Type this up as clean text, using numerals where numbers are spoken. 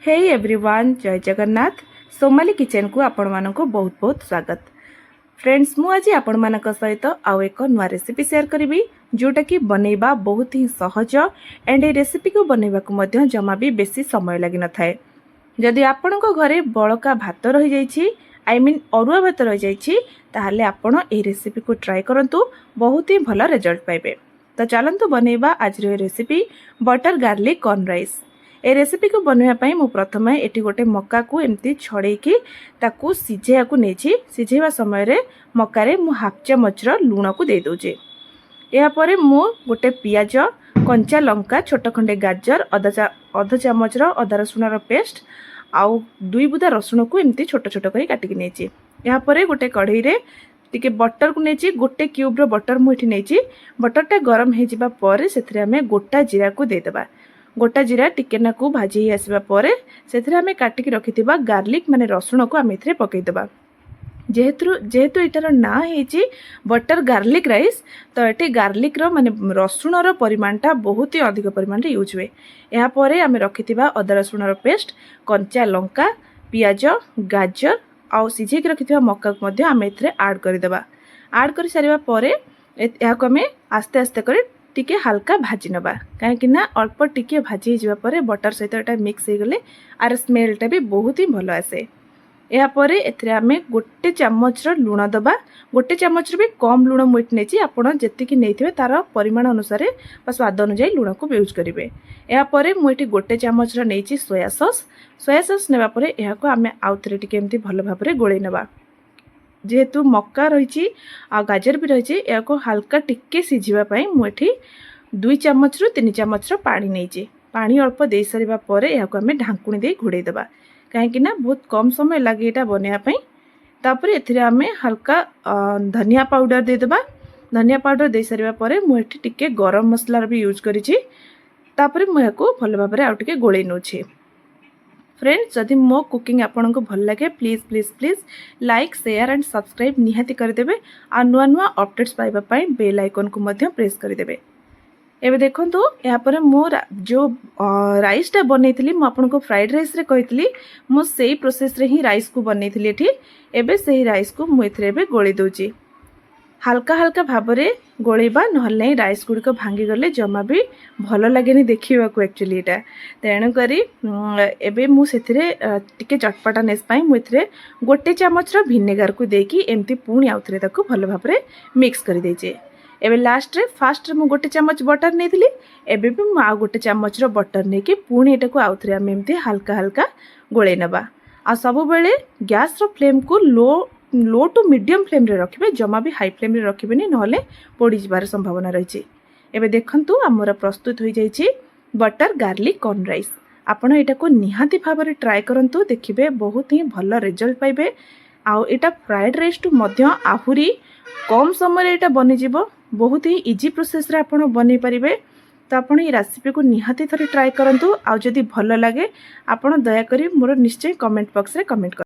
Hey everyone जय Jagannath Somali kitchen को आपण मानक बहुत बहुत स्वागत। फ्रेंड्स मु आज आपण मानक सहित आउ एक नुआ रेसिपी शेयर करी जोटा कि बनैबा बहुत ही सहज एंड ए रेसिपी को बनैबा को मध्य जमा भी बेसी समय लगी न थाए। जदि आपण घरे बड़का भात रही जाइछि आई मीन अरुआ भात रही जाइछि ताहले आपण ए रेसिपी को ट्राई करंतु बहुत ही भल रिजल्ट पाइबे। तो चलंतु बनैबा आज recipe butter garlic corn rice. ए रेसिपी को बनवाई मु प्रथम एटी गोटे मक्का को एमती छड़ेकी ताकू सिझेया को नेछि। सिझेवा समय रे मक्का रे मु हाफ चामच लूण को दे दोजे। या परे मु गोटे पियाज कंचा लंका छोट खंडे गाजर अधा चामच अदा रसुण पेस्ट आउ 2 बुदा रसुण को एमती छोट छोट करी काटिकी नेछि। या परे गोटे कढ़ई रे टिके बटर को नेछि। गोटे क्यूब रो बटर मु एठी नेछि। बटरटा गरम हे जिबा परे सेथरे हमें गोटा जीरा को दे देबा। गोटा जीरा टिके नाकू भाजी आसवा परे सेथरे हमें काटिकी रखिथिबा गार्लिक माने रसुण को आम एथरे पकई देबा। जेहेतु एटार ना हेची बटर गार्लिक राइस तो एटी गार्लिक रो माने रसुण रो परिमाणटा बहुत ही अधिक परिमाण रे यूज हुए। या परे आम रखिथिबा अदा रसुण रो पेस्ट कंचा लंका पियाज गाजर आउ सिझेक रखिथिबा मक्का को मध्य आम एथरे ऐड कर देबा। ऐड कर सारिबा परे या को आम आस्ते आस्ते करे टिके हल्का भाजी नबा कहीं ना अल्प टिके भाजी जावा परे बटर सहित एटा मिक्स हो गले आर स्मेलटा भी बहुत ही भल आसे। या परे एथरे आमे गोटे चामच लूण दबा। गोटे चामच भी कम लूण मुइट नेछि। आपण जेतिकी नेथिबे तार परिमाण अनुसार बा स्वाद अनुसार लूण को यूज करिवे। या परे मु एठी गोटे चामच नेछि सोया सॉस नेबा परे एहा को आमे आउथरे टिके एमती भल भाबरे गोळै नबा। जेहेतु मक्का रही आ गाजर भी रही या को हल्का टिके सिझिबा पई मु एठी 2 चामच रु 3 चामच पानी नहीं। पानी अल्प दे सारिबा परे या को हमें ढांकुणी दे घोड़े देबा कहीं ना बहुत कम समय लगे एटा बनया पई। तापर एथिरे हमें हल्का धनिया पाउडर दे देबा। धनिया पाउडर दे सारिबा परे मु एठी टिके गरम मसला भी यूज करिछि। तापर मु याको भल भाबरे आ टिके गोळै नोछि। फ्रेंड्स जदि मो कुकिंग आपन को भल लगे please please please like share and subscribe निहाती करदेबे। आ नुआ नुआ अपडेट्स पाइबा पई बेल आइकन को मध्य प्रेस करदेबे। एबे देखंतु या पर मो जो राइस टा बनैथिली मो आपन को फ्राइड राइस रे कहितली मो सेही प्रोसेस रे ही राइस को बनैथिली एठी। एबे सेही राइस को मु एथरे एबे गोळै दोची। हल्का हल्का भाबरे गोळैबा नहले राइस गुडी को भांगी गले जमा भी भल लागेनी देखिबा को एक्चुअली एटा। तेणु करी एबे मु सेथिरे टिके चटपटा नेस पाई मु एथरे गोटे चामच विनेगर को देकी एमती पुणी आउथरे ताको भल भाबरे मिक्स कर देजे। एबे लास्ट रे फास्ट रे मु गोटे चामच बटर नेथिली। एबे भी मु आ गोटे चामच बटर नेकी पुणी एटा को आउथरे हम एमती हल्का हल्का गोळै नबा। आ सब बेले गैस रो फ्लेम को लो टू मीडियम फ्लेम रे रखिबे। जमा भी हाई फ्लेम रे रखिबेनी नहले पोड़ी जिबार संभावना रहिछि। एबे देखंतु हमर प्रस्तुत होई जाइछि बटर गार्लिक कॉर्न राइस। आपण एटा को निहाती भाबरे ट्राई करंतु देखिबे बहुत ही भल रिजल्ट पाइबे। आउ एटा फ्राइड राइस टू मध्य आहुरी कम समय रे एटा बनि जिवो। बहुत ही इजी प्रोसेस रे आपण बनै परिबे। तो आपण ये रेसिपी को निहाती थरे ट्राई करंतु। आउ जदि भल लागे आपण दया करी मोर निश्चय कमेंट बॉक्स रे कमेंट